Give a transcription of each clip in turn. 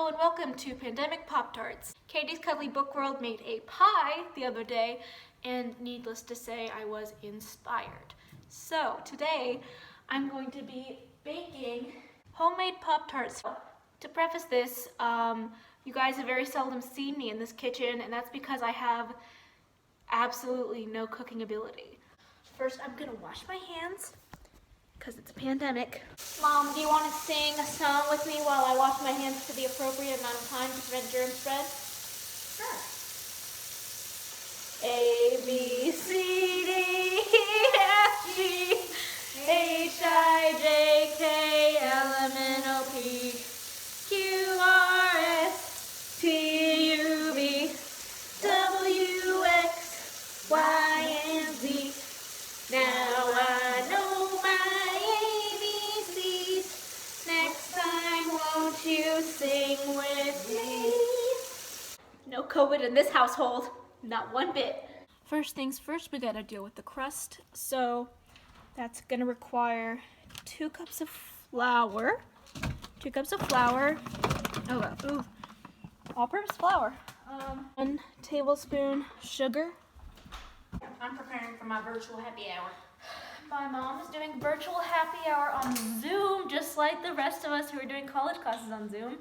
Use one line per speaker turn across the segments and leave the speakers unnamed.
and welcome to Pandemic Pop-Tarts. Katie's Cuddly Book World made a pie the other day, and needless to say, I was inspired. So today, I'm going to be baking homemade Pop-Tarts. To preface this, you guys have very seldom seen me in this kitchen, and that's because I have absolutely no cooking ability. First, I'm gonna wash my hands, because it's a pandemic. Mom, do you want to sing a song with me while I wash my hands for the appropriate amount of time to prevent germ spread?
Sure.
A, B, C, D, E, F, G, H, I, J, K, L, M, N, O, P, Q, R, S, T, U, V, W, X, Y, and Z. Now I know my ABCs. Next time, won't you sing with me? No COVID in this household, not one bit. First things first, we gotta deal with the crust. So that's gonna require 2 cups of flour. 2 cups of flour. All-purpose flour. 1 tablespoon sugar.
I'm preparing for my virtual happy hour.
My mom is doing virtual happy hour on Zoom, just like the rest of us who are doing college classes on Zoom,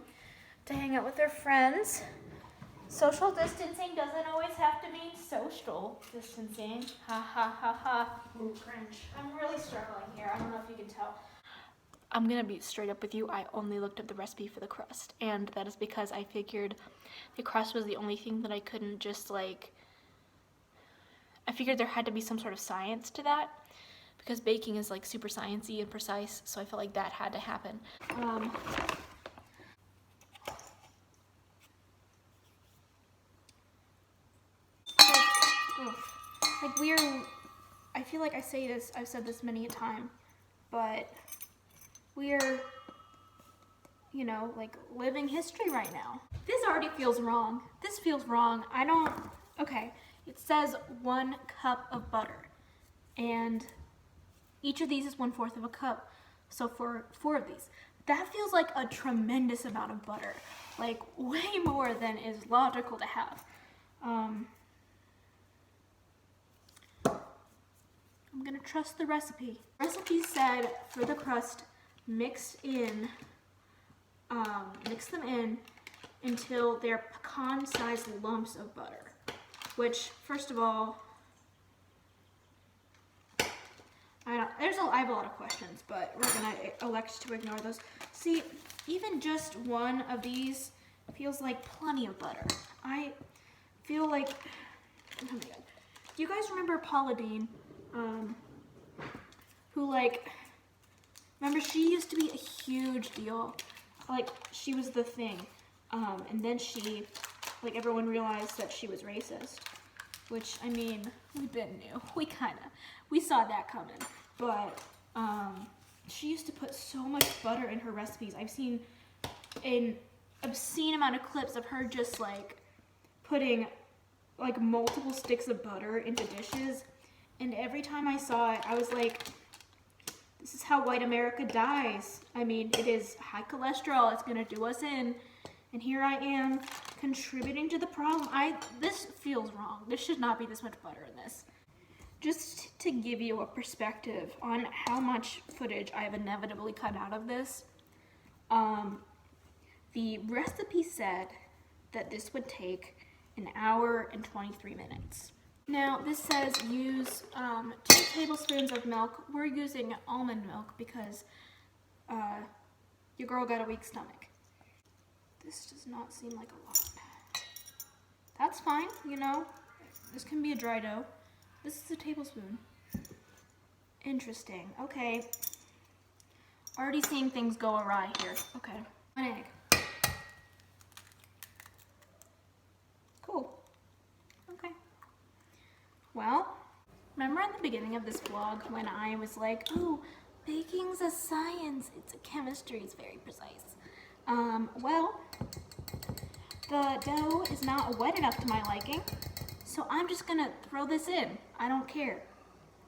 to hang out with their friends. Social distancing doesn't always have to mean social distancing. Ha ha ha ha.
Ooh, cringe.
I'm really struggling here. I don't know if you can tell. I'm gonna be straight up with you. I only looked up the recipe for the crust, and that is because I figured the crust was the only thing that I couldn't just I figured there had to be some sort of science to that, because baking is like super sciencey and precise, so I felt like that had to happen. I feel like I've said this many a time, but we're, living history right now. This already feels wrong. This feels wrong. Okay. It says 1 cup of butter, and each of these is 1/4 of a cup, so for 4 of these. That feels like a tremendous amount of butter, like way more than is logical to have. I'm gonna trust the recipe. The recipe said for the crust, mix them in until they're pecan-sized lumps of butter. Which, first of all, I have a lot of questions, but we're gonna elect to ignore those. See, even just 1 of these feels like plenty of butter. I feel like, oh my God. Do you guys remember Paula Deen? Who remember she used to be a huge deal. She was the thing. And then everyone realized that she was racist, which, I mean, we knew. We saw that coming. But she used to put so much butter in her recipes. I've seen an obscene amount of clips of her just putting multiple sticks of butter into dishes. And every time I saw it, I was like, this is how white America dies. I mean, it is high cholesterol. It's gonna do us in. And here I am contributing to the problem. This feels wrong. There should not be this much butter in this. Just to give you a perspective on how much footage I've inevitably cut out of this, the recipe said that this would take 1 hour and 23 minutes. Now, this says use 2 tablespoons of milk. We're using almond milk because your girl got a weak stomach. This does not seem like a lot. That's fine, This can be a dry dough. This is a tablespoon. Interesting. Okay. Already seeing things go awry here. Okay. 1 egg. Cool. Okay. Well, remember at the beginning of this vlog when I was like, oh, baking's a science. It's a chemistry. It's very precise. Well, the dough is not wet enough to my liking, so I'm just gonna throw this in. I don't care.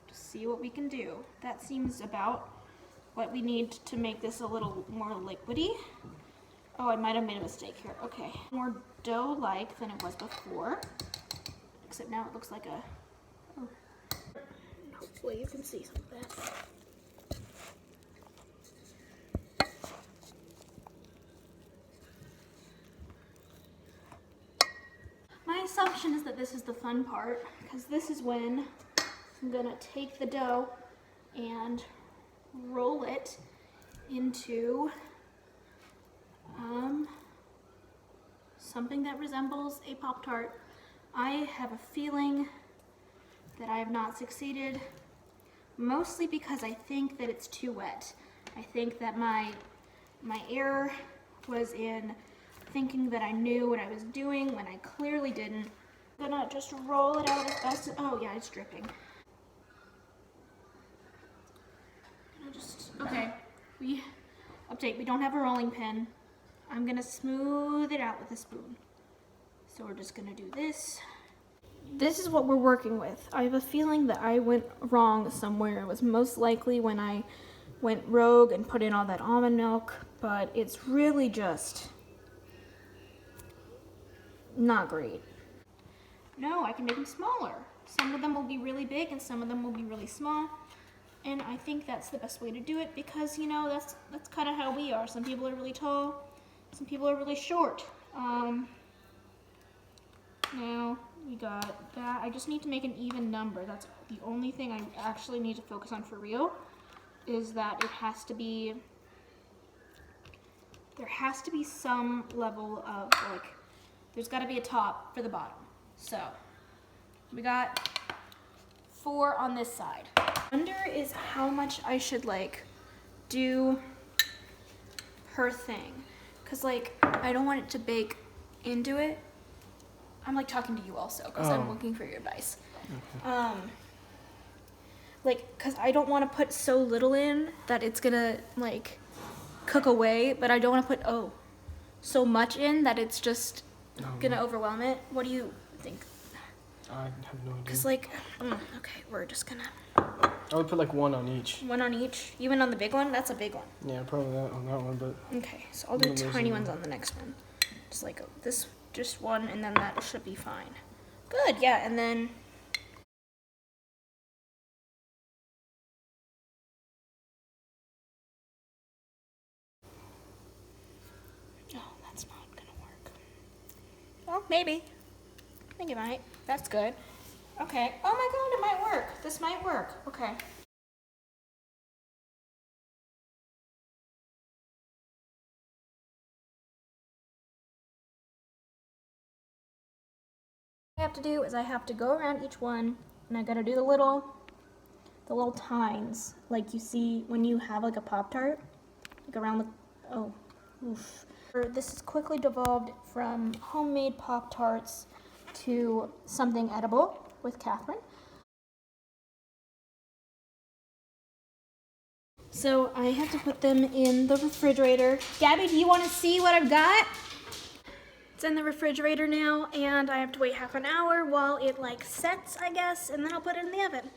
Just see what we can do. That seems about what we need to make this a little more liquidy. Oh, I might have made a mistake here. Okay. More dough-like than it was before. Except now it looks like a... Oh. Hopefully you can see some of that. My assumption is that this is the fun part, because this is when I'm gonna take the dough and roll it into something that resembles a Pop-Tart. I have a feeling that I have not succeeded, mostly because I think that it's too wet. I think that my error was in thinking that I knew what I was doing when I clearly didn't. I'm gonna just roll it out as best as, oh yeah, it's dripping. Okay, update, we don't have a rolling pin. I'm gonna smooth it out with a spoon. So we're just gonna do this. This is what we're working with. I have a feeling that I went wrong somewhere. It was most likely when I went rogue and put in all that almond milk, but it's really just not great. No, I can make them smaller. Some of them will be really big and some of them will be really small. And I think that's the best way to do it because, you know, that's kind of how we are. Some people are really tall, some people are really short. Now we got that. I just need to make an even number. That's the only thing I actually need to focus on for real, is that it has to be, there has to be some level of, like, there's got to be a top for the bottom. So we got 4 on this side. Wonder is how much I should like do per thing, because like I don't want it to bake into it. I'm like talking to you also because I'm looking for your advice. Okay. Like, because I don't want to put so little in that it's gonna like cook away, but I don't want to put so much in that it's just gonna overwhelm it. What do you think?
I have no idea.
Because like, okay, we're just gonna.
I would put like 1 on each.
1 on each? Even on the big one? That's a big one.
Yeah, probably that on that one, but...
Okay, so I'll do tiny ones on the next one. Just like this, just 1, and then that should be fine. Good, yeah, and then... Oh, that's not gonna work. Well, maybe. I think it might. That's good. Okay. Oh my god, it might work. This might work. Okay. What I have to do is I have to go around each one and I gotta do the little tines like you see when you have like a Pop-Tart, like around the, oof. This is quickly devolved from homemade Pop-Tarts to something edible with Catherine. So I have to put them in the refrigerator. Gabby, do you want to see what I've got? It's in the refrigerator now, and I have to wait half an hour while it like sets, I guess, and then I'll put it in the oven.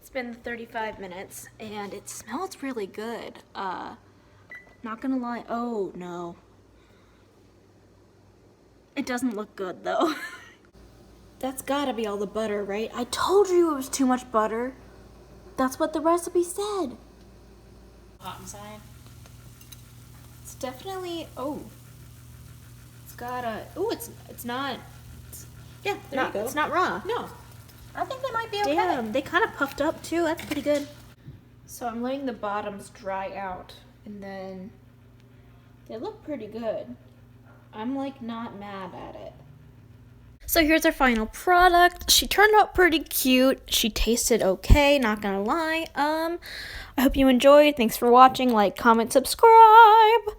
It's been 35 minutes, and it smells really good. Not gonna lie, oh no. It doesn't look good though. That's gotta be all the butter, right? I told you it was too much butter. That's what the recipe said.
Hot inside.
It's definitely, it's got a, it's not,
Yeah, there you go.
It's not raw.
No, I think they might be okay.
Damn, they kind of puffed up too. That's pretty good. So I'm letting the bottoms dry out, and then they look pretty good. I'm like not mad at it. So here's our final product. She turned out pretty cute. She tasted okay, not gonna lie. I hope you enjoyed. Thanks for watching. Like, comment, subscribe.